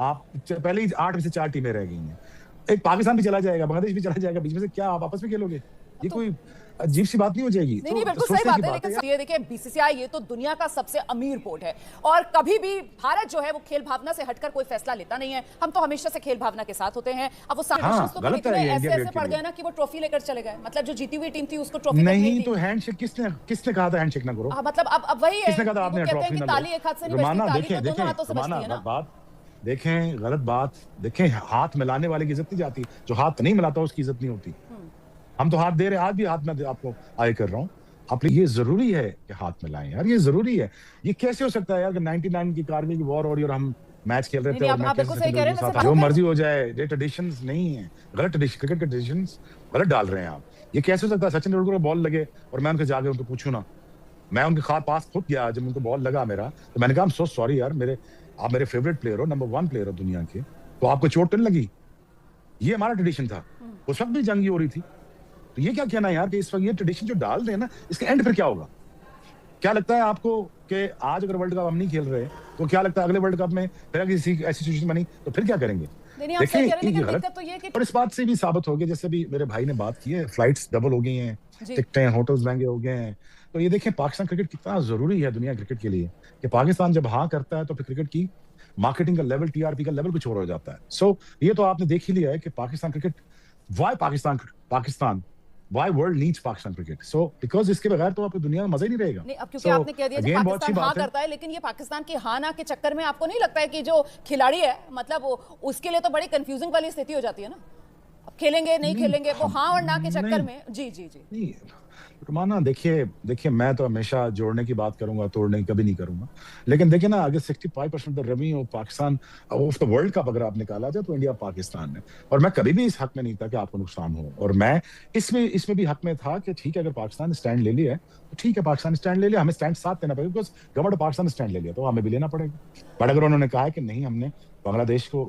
आप पहले ही 8 में से 4 टीमें रह गई हैं। एक पाकिस्तान भी चला जाएगा, बांग्लादेश भी चला जाएगा, बीच में से क्या आप आपस में खेलोगे? ये तो कोई अजीब सी बात नहीं हो जाएगी? नहीं नहीं, बिल्कुल सही बात है। लेकिन ये देखिए, बीसीसीआई ये तो दुनिया का सबसे अमीर बोर्ड है और कभी भी भारत जो है वो खेल भावना से हटकर कोई फैसला लेता नहीं है। हम तो हमेशा से खेल भावना के साथ होते हैं। अब वो हाँ, तो ऐसे पड़ गए ना कि वो ट्रॉफी लेकर चले गए, मतलब जो जीती हुई टीम थी उसको ट्रॉफी नहीं। तो हैंडशेक किसने कहा था हैंडशेक ना करो? मतलब अब वही है, किसने कहा था आपने ट्रॉफी ना लो? ताली एक हाथ से नहीं बजती, ताली तो दोनों हाथों से बजती है ना। बात देखें, गलत बात देखें, हाथ मिलाने वाले की इज्जत नहीं जाती, जो हाथ नहीं मिलाता उसकी इज्जत नहीं होती। हम तो हाथ दे रहे हैं, आज भी हाथ में आपको आगे कर रहा हूँ। आप ये जरूरी है कि हाथ मिलाएं यार, ये जरूरी है। ये कैसे हो सकता है यार कि 99 की कारगिल की वॉर हो रही और हम मैच खेल रहे थे और मैं कैसे जो मर्जी हो जाए, ये ट्रेडिशंस नहीं है, गलत ट्रेडिशन, क्रिकेट के ट्रेडिशंस गलत डाल रहे हैं आप। ये कैसे हो सकता है सचिन तेंदुलकर को बॉल लगे और मैं उनके जाके उनको पूछूं ना? मैं उनके पास खुद गया जब उनको बॉल लगा मेरा, तो मैंने कहा सो सॉरी यार, आप मेरे फेवरेट प्लेयर हो, नंबर 1 प्लेयर हो दुनिया के, तो आपको चोट नहीं लगी? ये हमारा ट्रेडिशन था। उस वक्त भी जंग हो रही थी। तो ये क्या कहना है यार कि इस वक्त ये ट्रेडिशन जो डाल रहे हैं ना, इसका एंड फिर क्या होगा? क्या लगता है आपको कि आज अगर वर्ल्ड कप हम नहीं खेल रहे तो क्या लगता है अगले वर्ल्ड कप में फिर किसी ऐसी सिचुएशन बनी तो फिर क्या करेंगे? देखिए गलत तो ये कि और इस बात से भी साबित हो गया, जैसे भी मेरे भाई ने बात की है, फ्लाइट्स डबल हो गई हैं, टिकटें, होटल्स महंगे हो गए हैं। तो ये देखें पाकिस्तान क्रिकेट कितना जरूरी है दुनिया क्रिकेट के लिए, कि पाकिस्तान जब हाँ करता है तो फिर क्रिकेट की मार्केटिंग का लेवल, टीआरपी का लेवल कुछ और हो जाता है। सो ये तो आपने देख ही लिया है कि Pakistan cricket, why Pakistan Why world needs Pakistan cricket? So because इसके बगैर तो आपको दुनिया में मजा ही नहीं रहेगा। नहीं, अब क्योंकि आपने कह दिया कि पाकिस्तान हाँ करता है, लेकिन ये पाकिस्तान की हाँ ना के चक्कर में आपको नहीं लगता है कि जो खिलाड़ी है, मतलब उसके लिए तो बड़ी कंफ्यूजिंग वाली स्थिति हो जाती है ना? अब खेलेंगे नहीं खेलेंगे, वो हाँ और ना के चक्कर में। जी जी जी रुमाना, देखिए मैं तो हमेशा जोड़ने की बात करूंगा, तोड़ने की कभी नहीं करूंगा। लेकिन देखिए ना, अगर 65% the revenue of Pakistan of the world cup अगर आप निकाला जाए तो इंडिया पाकिस्तान है। और मैं कभी भी इस हक में नहीं था कि आपको नुकसान हो, और मैं इसमें भी हक में था कि ठीक है, अगर पाकिस्तान स्टैंड ले लिया है तो ठीक है, पाकिस्तान स्टैंड ले लिया, हमें स्टैंड साथ देना पड़ेगा, बिकॉज गवर्नमेंट पाकिस्तान स्टैंड ले लिया तो हमें भी लेना पड़ेगा। बट अगर उन्होंने कहा है कि नहीं, हमने बांग्लादेश को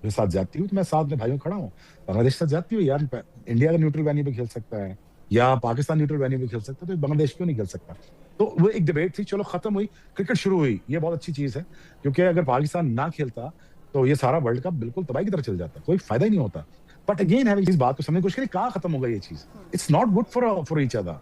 के साथ जाती हुई, तो मैं साथ में भाइयों खड़ा हूँ। बांग्लादेश के साथ जाती हुई यार, इंडिया का न्यूट्रल वेन्यू पे खेल सकता है या पाकिस्तान न्यूट्रल वेन्यू में खेल सकता है, तो बांग्लादेश क्यों नहीं खेल सकता? तो वो एक डिबेट थी, चलो खत्म हुई, क्रिकेट शुरू हुई। ये बहुत अच्छी चीज है, क्योंकि अगर पाकिस्तान ना खेलता तो ये सारा वर्ल्ड कप बिल्कुल तबाही की तरफ चल जाता, कोई फायदा ही नहीं होता। बट अगेन है इस बात को समझने की कोशिश करें, कहाँ खत्म होगा ये चीज? It's not good for each other.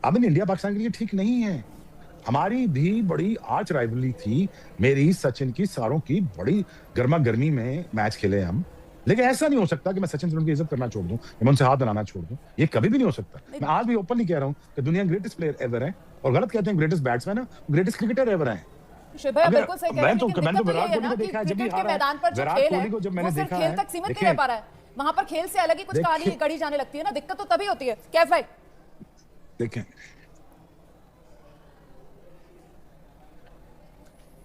अब इंडिया पाकिस्तान के लिए ठीक नहीं है। हमारी भी बड़ी आर्च राइवलरी थी, मेरी सचिन की, सारों की बड़ी गर्मा गर्मी में मैच खेले हम। लेकिन ऐसा नहीं हो सकता कि मैं सचिन तेंदुलकर की इज्जत करना छोड़ दूं, मैं उनसे हाथ बनाना छोड़ दूं। ये कभी भी नहीं हो सकता। मैं आज भी ओपनली कह रहा हूं कि दुनिया ग्रेटेस्ट प्लेयर एवर है, और गलत कहते हैं ग्रेटेस्ट बैट्समैन है, ग्रेटेस्ट क्रिकेटर एवर है। बिल्कुल सही कह रहे हैं, मैंने तो विराट कोहली को देखा है, जब भी हारा है, विराट कोहली को जब मैंने देखा है, खेल तक सीमित नहीं रह पा रहा है, वहां पर खेल से अलग ही कुछ कहानी गढ़ी जाने लगती है ना। दिक्कत तो तभी होती है। कैफ भाई देखें,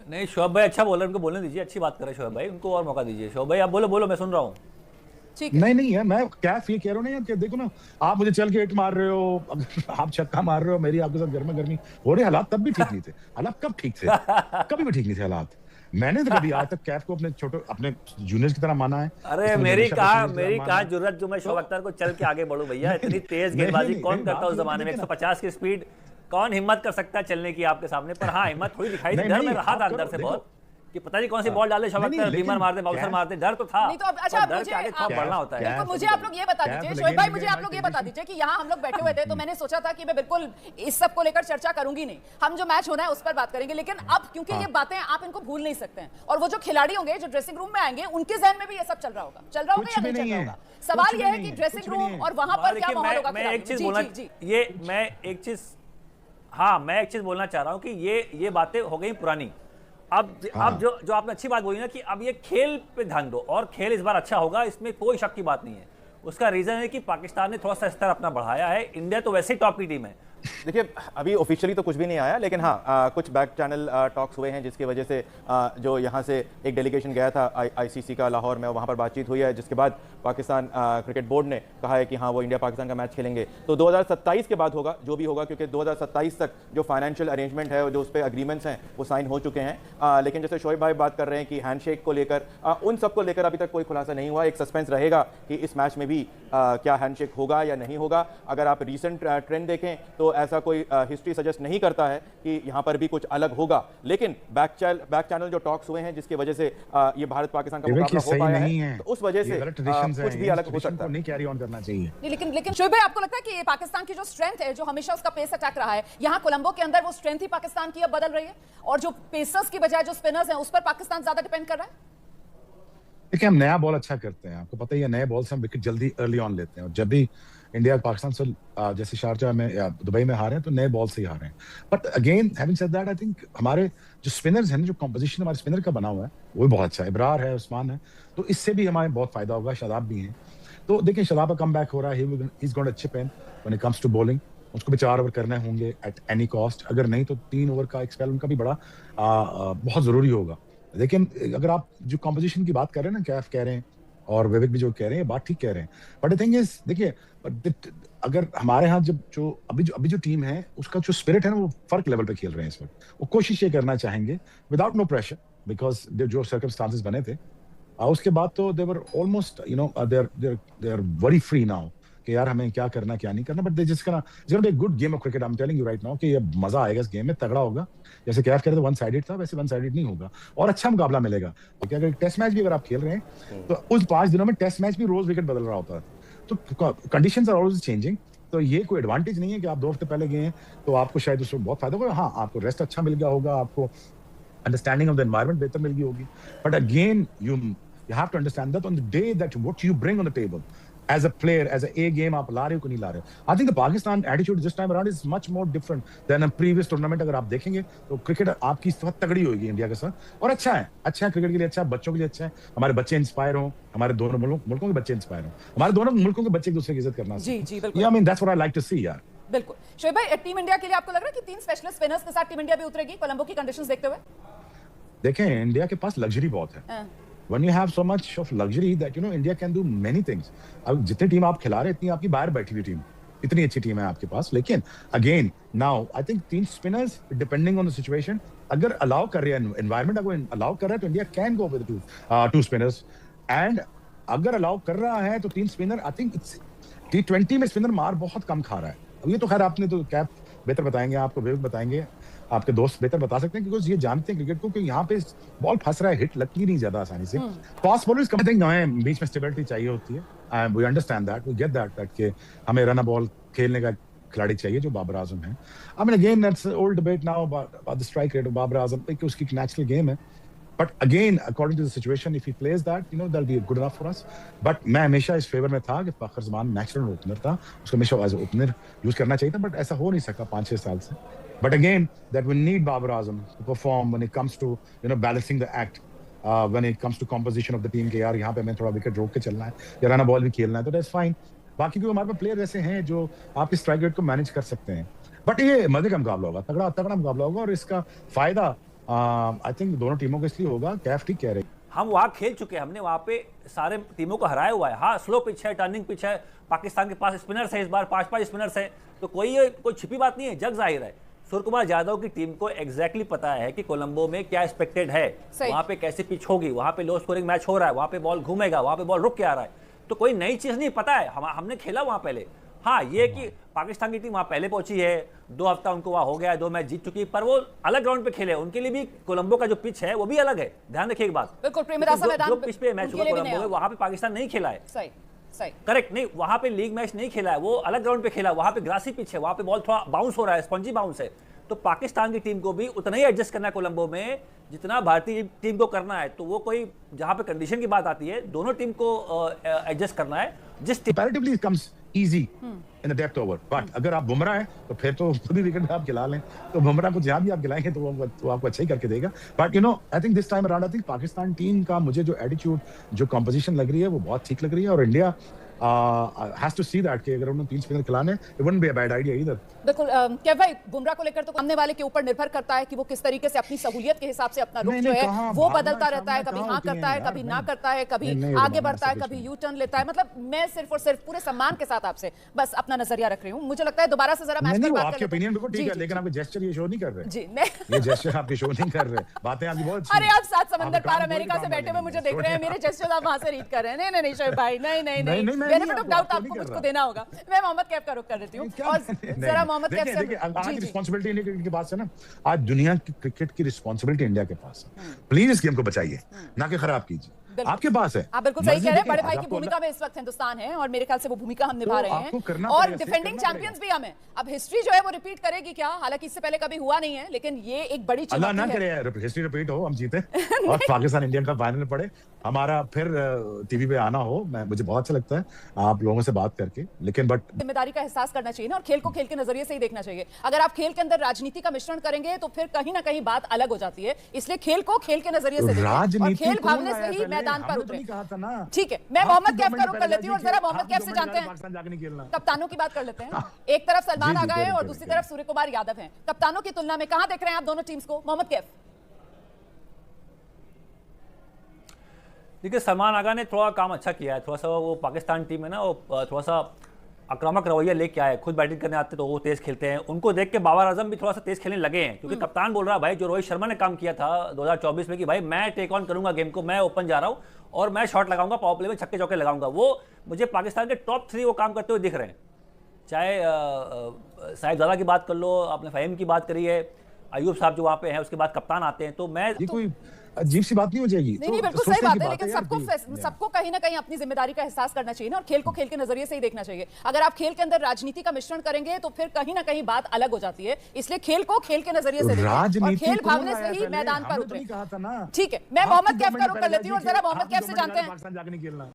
नहीं शोएब भाई अच्छा बोल रहे हैं, उनको बोलने दीजिए, अच्छी बात कर रहे हैं शोएब भाई, उनको और मौका दीजिए। शोएब भाई आप बोलो, मैं सुन रहा हूँ। नहीं है, मैं क्या ये कह रहा हूँ ना यार, कि देखो ना, आप मुझे चल के हिट मार रहे हो, आप छक्का मार रहे हो, मेरी आपके साथ गर्मा गर्मी हो रही। हालात तब भी ठीक नहीं थे। हालात कब ठीक थे? कभी भी ठीक नहीं थे हालात। मैंने तो कभी आज तक कैफ को अपने जूनियर्स की तरह माना है। अरे मेरी कहा जरूरत जो मैं शोएब अख्तर को चल के आगे बढ़ू भैया, इतनी तेज गेंदबाजी कौन करता उस जमाने में? 150 की स्पीड कौन हिम्मत कर सकता है चलने की आपके सामने? पर हाँ, हिम्मत थोड़ी दिखाई दी, डर में रहा था अंदर से बहुत कि पता नहीं कौन सी बॉल डाले, शोएब अख्तर बीमर मार दे, बाउंसर मार दे, डर तो था। नहीं तो अब अच्छा, डर के आगे खूब बढ़ना होता है। मुझे आप लोग ये बता दीजिए, शोएब भाई मुझे आप लोग ये बता दीजिए कि यहाँ हम लोग बैठे हुए थे तो मैंने सोचा था कि मैं बिल्कुल इस सब को लेकर चर्चा करूंगी नहीं, हम जो मैच होना है उस पर बात करेंगे। लेकिन अब क्योंकि ये बातें आप इनको भूल नहीं सकते हैं, और वो जो खिलाड़ी होंगे जो ड्रेसिंग रूम में आएंगे, उनके जहन में भी ये सब चल रहा होगा या नहीं चल रहा होगा? सवाल ये है कि ड्रेसिंग रूम और वहां पर क्या माहौल होगा? मैं एक चीज बोलना चाह रहा हूं कि ये बातें हो गई पुरानी। अब जो आपने अच्छी बात बोली ना कि अब ये खेल पे ध्यान दो, और खेल इस बार अच्छा होगा, इसमें कोई शक की बात नहीं है। उसका रीजन है कि पाकिस्तान ने थोड़ा सा स्तर अपना बढ़ाया है, इंडिया तो वैसे ही टॉप की टीम है। देखिए अभी ऑफिशियली तो कुछ भी नहीं आया, लेकिन हाँ कुछ बैक चैनल टॉक्स हुए हैं, जिसकी वजह से जो यहाँ से एक डेलीगेशन गया था आईसीसी का लाहौर में, वहाँ पर बातचीत हुई है, जिसके बाद पाकिस्तान क्रिकेट बोर्ड ने कहा है कि हाँ वो इंडिया पाकिस्तान का मैच खेलेंगे। तो 2027 के बाद होगा जो भी होगा, क्योंकि 2027 तक जो फाइनेंशियल अरेंजमेंट है, जो उस पर अग्रीमेंट्स हैं वो साइन हो चुके हैं। लेकिन जैसे शोएब भाई बात कर रहे हैं कि हैंडशेक को लेकर, उन सब को लेकर अभी तक कोई खुलासा नहीं हुआ। एक सस्पेंस रहेगा कि इस मैच में भी क्या हैंडशेक होगा या नहीं होगा। अगर आप रिसेंट ट्रेंड देखें तो ऐसा कोई हिस्ट्री सजेस्ट नहीं करता है कि यहाँ पर भी कुछ अलग होगा, लेकिन बैक चैनल जो टॉक्स हुए हैं जिसकी वजह से ये भारत पाकिस्तान का मुकाबला हो पाया है, तो उस वजह से कुछ भी अलग हो सकता है। नहीं कैरी ऑन करना चाहिए। लेकिन शोएब भाई, आपको लगता है कि पाकिस्तान की जो स्ट्रेंथ है, जो हमेशा उसका पेस अटैक रहा है, यहाँ कोलंबो के अंदर वो स्ट्रेंथ ही पाकिस्तान की अब बदल रही है, और जो पेसर्स की बजाय जो स्पिनर्स हैं उस पर पाकिस्तान ज्यादा डिपेंड कर रहा है? देखिए, हम नया बॉल अच्छा करते हैं, आपको पता ही है, नए बॉल से हम विकेट जल्दी अर्ली ऑन लेते हैं, और जब भी इंडिया पाकिस्तान से जैसे शारजाह में या दुबई में हारे हैं तो नए बॉल से ही हारे हैं। But again having said that, I think हमारे जो स्पिनर्स हैं, जो कंपोजिशन हमारे स्पिनर का बना हुआ है वो भी बहुत अच्छा है। इब्रार है, उस्मान है, तो इससे भी हमारे बहुत फायदा होगा। शादाब भी हैं, तो देखिए शादाब का कम बैक हो रहा है, he is going to chip in when it comes to bowling. उसको भी 4 ओवर करने होंगे एट एनी कॉस्ट, अगर नहीं तो 3 ओवर का एक स्पेल उनका भी बड़ा बहुत जरूरी होगा। लेकिन अगर आप जो कंपोजिशन की बात कर रहे हैं ना, कैफ कह रहे हैं और विवेक भी जो कह रहे हैं, बात ठीक कह रहे हैं, बट द थिंग इज, देखिए अगर हमारे यहाँ जो अभी जो टीम है उसका जो स्पिरिट है ना, वो फर्क लेवल पे खेल रहे हैं इस वक्त। वो कोशिश ये करना चाहेंगे विदाउट नो प्रेशर, बिकॉज जो सर्कमस्टांसेस बने थे उसके बाद तो they were almost they are very free now कि यार हमें क्या करना क्या नहीं करना। But they just gonna good game of cricket. I am telling you right now कि ये मजा आएगा इस गेम में, तगड़ा होगा। जैसे कैफ कह रहे थे वन साइडेड था, वैसे वन साइडेड नहीं होगा, और अच्छा मुकाबला मिलेगा। क्योंकि अगर टेस्ट मैच भी अगर आप खेल रहे हैं तो उस 5 दिनों में टेस्ट मैच भी रोज विकेट बदल रहा होता है, तो कंडीशंस आर ऑलवेज चेंजिंग। तो ये कोई एडवांटेज नहीं है कि आप 2 हफ्ते पहले गए हैं तो आपको शायद उसमें बहुत फायदा होगा। हाँ, आपको रेस्ट अच्छा मिल गया होगा, आपको अंडरस्टैंडिंग ऑफ द एनवायरनमेंट बेहतर मिल गई होगी। But again you have to understand that on the day that what you bring on the table as a player, as a game आप ला रहे हो कि नहीं ला रहे हो। I think the Pakistan attitude this time around is much more different than a previous tournament। अगर आप देखेंगे तो क्रिकेट आपकी बहुत तगड़ी होगी इंडिया के साथ, और अच्छा है क्रिकेट के लिए अच्छा है, बच्चों के लिए अच्छा है, हमारे बच्चे इंस्पायर हो, हमारे दोनों मुल्कों के बच्चे इंस्पायर हो, हमारे दोनों मुल्कों के बच्चे एक दूसरे की इज्जत करना। जी बिल्कुल। I mean that's what I like to see यार। बिल्कुल। शोएब भाई, टीम इंडिया के लिए आपको लग रहा है कि 3 स्पेशलिस्ट स्पिनर्स के साथ टीम इंडिया भी उतरेगी कोलंबो की कंडीशंस देखते हुए? देखें, इंडिया के पास लग्जरी बहुत है। When you have so much of luxury that India can do many things। अब जितनी टीम आप खिला रहे हैं, इतनी आपकी बाहर बैठी हुई टीम, इतनी अच्छी टीम है आपके पास। लेकिन again now I think 3 spinners depending on the situation, अगर अलाउ कर रहे हैं एनवायरनमेंट, अगर अलाउ कर रहा है तो India can go with 2 spinners. And अगर अलाउ कर रहा है तो 3 स्पिनर, आई थिंक T20 में स्पिनर मार बहुत कम खा रहा है। अब ये तो खैर आपने तो कैप बेहतर बताएंगे, आपको विवेक बताएंगे, आपके दोस्त बेहतर बता सकते हैं, क्योंकि ये जानते हैं क्रिकेट को कि यहाँ पे बॉल फंस रहा है, हिट लगती नहीं ज्यादा आसानी से। फास्ट बॉलर्स कम थिंग है, बीच में स्टेबिलिटी चाहिए होती है। We understand that, we get that कि हमें रन बॉल खेलने का खिलाड़ी चाहिए जो बाबर आजम है। I mean again that's old debate now about the strike rate of Babar Azam, कि उसकी नेचुरल गेम है। But again, according to the situation, if he plays that, that'll be good enough for us. But मैं हमेशा इस favour में था कि फखर Zaman natural opener था, उसको हमेशा एज ओपनर यूज करना चाहिए था, बट ऐसा हो नहीं सका 5-6 साल से। But again, that we need Babar Azam to perform when it comes to balancing the act, when it comes to composition of the team, कि यार यहाँ पे हमें थोड़ा विकेट रोक के चलना है या रन बॉल भी खेलना है, तो that's fine। बाकी भी हमारे पास प्लेयर ऐसे हैं जो आपके स्ट्राइक रेट को मैनेज कर सकते हैं। बट ये मजे का मुकाबला होगा, तगड़ा मुकाबला होगा, और इसका फायदा आई थिंक दोनों टीमों को इसलिए होगा। कैफ ठीक कह रहे हैं, हम वहाँ खेल चुके हैं, हमने वहाँ पे सारे टीमों को हराया हुआ है। हाँ, स्लो पिच है, टर्निंग पिच है, पाकिस्तान के पास स्पिनर्स है, इस बार 5 स्पिनर्स है, तो कोई छिपी बात नहीं है, जग जाहिर है। सूर्यकुमार यादव की टीम को एग्जैक्टली पता है कि कोलंबो में क्या एक्सपेक्टेड है, वहाँ पे कैसी पिच होगी, वहाँ पे लो स्कोरिंग मैच हो रहा है, वहाँ पे बॉल घूमेगा, वहाँ पे बॉल रुक के आ रहा है, तो कोई नई चीज नहीं पता है, हमने खेला वहाँ पहले। हाँ, ये कि पाकिस्तान की टीम वहाँ पहले पहुंची है, 2 हफ्ता उनको वहाँ हो गया है, 2 मैच जीत चुकी है, पर वो अलग ग्राउंड पे खेले, उनके लिए भी कोलंबो का जो पिच है वो भी अलग है। ध्यान रखिए एक बात, बिल्कुल जो पिच पे मैच हुआ कोलंबो में, वहाँ पे पाकिस्तान नहीं खेला है। सही करेक्ट, नहीं वहाँ पे लीग मैच नहीं खेला है, वो अलग ग्राउंड पे खेला, वहाँ पे ग्रासी पिच है, वहाँ पे बॉल थोड़ा बाउंस हो रहा है, स्पंजी बाउंस है। तो पाकिस्तान की टीम को भी उतना ही एडजस्ट करना है कोलंबो में जितना भारतीय टीम को करना है। तो वो कोई जहाँ पे कंडीशन की बात आती है, दोनों टीम को एडजस्ट करना है। जिस comparatively it comes easy in the depth over, but अगर आप बुमराह हैं तो फिर तो खुद ही विकेट आप खिला लें, तो बुमराह को जहाँ भी आप खिलाएंगे तो वो आपको अच्छा ही करके देगा। But I think this time around I think Pakistan team का मुझे जो एटीट्यूड, जो कंपोजिशन लग रही है वो बहुत ठीक लग रही है, और India has to see that कि अगर उन्होंने 3 स्पिनर खिलाने, it wouldn't be a bad idea either। बिल्कुल। क्या भाई, बुमराह को लेकर तो सामने वाले के ऊपर निर्भर करता है कि वो किस तरीके से अपनी सहूलियत के हिसाब से अपना रुख जो है वो बदलता रहता है, कभी हाँ करता है, कभी ना करता है, कभी आगे बढ़ता है, कभी यू टर्न लेता है। मतलब मैं सिर्फ और सिर्फ पूरे सम्मान के साथ आपसे बस अपना नजरिया रख रही हूँ। मुझे लगता है दोबारा से जरा मैच पर बात आपके ओपिनियन बिल्कुल ठीक है, लेकिन आपके जेस्चर ये शो नहीं कर रहे। जी ये जेस्चर आपके शो नहीं कर रहे, बातें आपकी बहुत। अरे आप 7 समंदर पार अमेरिका से बैठे हुए मुझे देख रहे हैं, मेरे जेस्चर आप वहां से रीड कर रहे हैं। नहीं शोएब भाई, नहीं बेनिफिट ऑफ डाउट आपको मुझको देना होगा। मैं मोहम्मद कैफ का रुख कर देती हूँ और जरा मोहम्मद कैफ से आज रिस्पांसिबिलिटी इंडिया क्रिकेट के पास है ना, आज दुनिया की क्रिकेट की रिस्पांसिबिलिटी इंडिया के पास है। प्लीज इस गेम को बचाइए, ना कि खराब कीजिए, आपके पास है। आप बिल्कुल सही कह रहे हैं, बड़े भाई की भूमिका में इस वक्त हिंदुस्तान है और मेरे ख्याल से वो भूमिका हम निभा रहे हैं और डिफेंडिंग चैंपियंस भी हमें। अब हिस्ट्री जो है वो रिपीट करेगी क्या, हालांकि इससे पहले कभी हुआ नहीं है, लेकिन ये एक बड़ी अल्लाह ना करे हिस्ट्री रिपीट हो, हम जीते और पाकिस्तान इंडिया का फाइनल पड़े, हमारा फिर टीवी पे आना हो। मुझे बहुत अच्छा लगता है आप लोगों से बात करके, लेकिन बट जिम्मेदारी का एहसास करना चाहिए ना, और खेल को खेल के नजरिए से ही देखना चाहिए। अगर आप खेल के अंदर राजनीति का मिश्रण करेंगे तो फिर कहीं ना कहीं बात अलग हो जाती है, इसलिए खेल को खेल के नजरिए से देखें और खेल भावना से ही मैदान पर उतरे। ठीक है, मैं मोहम्मद कैफ का रुख कर लेती हूँ और जरा मोहम्मद कैफ से जानते हैं, कप्तानों की बात कर लेते हैं। एक तरफ सलमान आगा है और दूसरी तरफ सूर्य कुमार यादव हैं। कप्तानों की तुलना में कहां देख रहे हैं आप दोनों टीम्स को, मोहम्मद कैफ? देखिए, सलमान आगा ने थोड़ा काम अच्छा किया है, थोड़ा सा वो पाकिस्तान टीम है ना, वो थोड़ा सा आक्रामक रवैया लेके आए, खुद बैटिंग करने आते तो वो तेज खेलते हैं, उनको देख के बाबर आजम भी थोड़ा सा तेज खेलने लगे हैं, क्योंकि कप्तान बोल रहा है भाई, जो रोहित शर्मा ने काम किया था 2024 में कि भाई मैं टेक ऑन करूंगा गेम को, मैं ओपन जा रहा हूं और मैं शॉट लगाऊंगा, पावर प्ले में छक्के चौके लगाऊंगा, वो मुझे पाकिस्तान के टॉप 3 वो काम करते हुए दिख रहे हैं। चाहे साहिबजादा की बात कर लो, आपने फ़हीम की बात करी है, अयूब साहब जो वहाँ पे हैं, उसके बाद कप्तान आते हैं, तो मैं कोई अजीब सी बात नहीं हो जाएगी। नहीं, बिल्कुल सही बात है, लेकिन सबको कहीं ना कहीं अपनी जिम्मेदारी का एहसास करना चाहिए ना, और खेल को खेल के नजरिए से ही देखना चाहिए। अगर आप खेल के अंदर राजनीति का मिश्रण करेंगे तो फिर कहीं ना कहीं बात अलग हो जाती है, इसलिए खेल को खेल के नजरिए से देखें और खेल भावना से ही मैदान पर उतरे। ठीक है, मैं मोहम्मद कैफ का रुख कर लेती हूँ और जरा मोहम्मद कैफ से जानते हैं